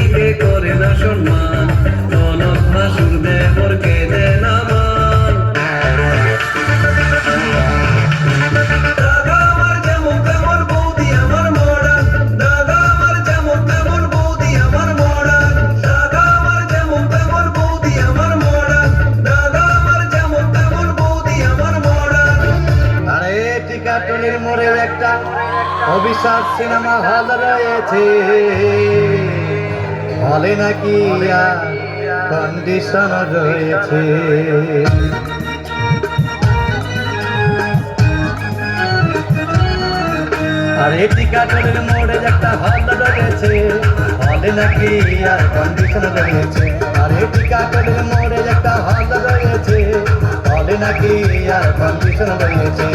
স্বামীকে করে না সম্মান, ননদ ভাসুর দেবরকে দেয় না মান। দাদা আমার যেমন তেমন বৌদি আমার মডার্ন, দাদা আমার যেমন তেমন বৌদি আমার মডার্ন, দাদা আমার যেমন তেমন বৌদি আমার মডার্ন, দাদা আমার যেমন তেমন বৌদি আমার মডার্ন। আরে টিকাটনের মোড়ে একটা অভিশাপ সিনেমা হল রয়েছে, হলে নাকি কন্ডিশন রয়েছে। আরে টিকাটনের মোড়ে একটা হল রয়েছে, হলে নাকি আর কন্ডিশন রয়েছে। আরে টিকাটনের মোড়ে একটা হল রয়েছে, হলে নাকি আর কন্ডিশন রয়েছে।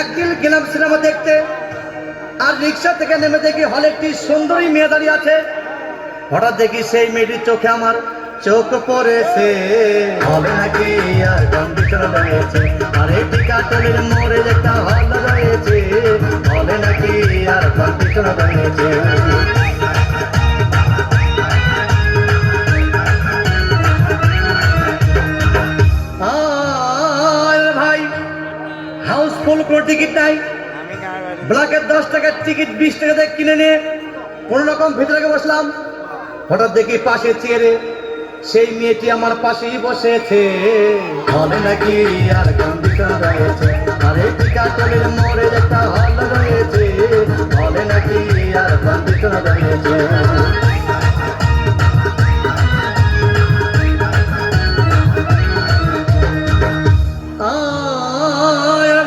একদিন গেলাম সিনেমা দেখতে, আর রিক্সা থেকে নেমে দেখি হলে একটি সুন্দরী মেয়ে দাঁড়িয়ে আছে। হঠাৎ দেখি সেই মেয়েটির চোখে আমার চোখ পড়েছে, হলে নাকি আর কন্ডিশন রয়েছে। আর এই টিকাটনের মোড়ে একটা হল রয়েছে, হলে নাকি আর কন্ডিশন রয়েছে। ভাই হাউসফুল কোনো টিকিট নাই, ব্ল্যাকের 10 টাকার টিকিট 20 টাকা দিয়ে কিনে নিয়ে কোন রকম ভিতরে বসলাম। হঠাৎ দেখি পাশে চেয়ারে সেই মেয়েটি আমার পাশেই বসেছে, হলে নাকি আর কন্ডিশন রয়েছে। আরে টিকাটনের মোড়ে একটা হল রয়েছে, হলে নাকি আর কন্ডিশন রয়েছে।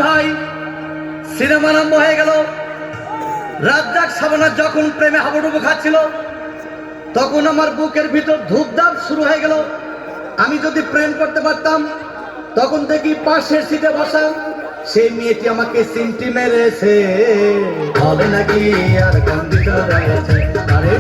ভাই সিনেমা আরম্ভ হয়ে গেল। রাজ্জাক সাবানা যখন প্রেমে হাবুডুবু খাচ্ছিল, তখন আমার বুকের ভিতর ধূপধাপ শুরু হয়ে গেল। আমি যদি প্রেম করতে পারতাম, তখন দেখি পাশের সিটে বসা সেই মেয়েটি আমাকে সিমটি মেরেছে, হলে নাকি আর কন্ডিশন রয়েছে। আরে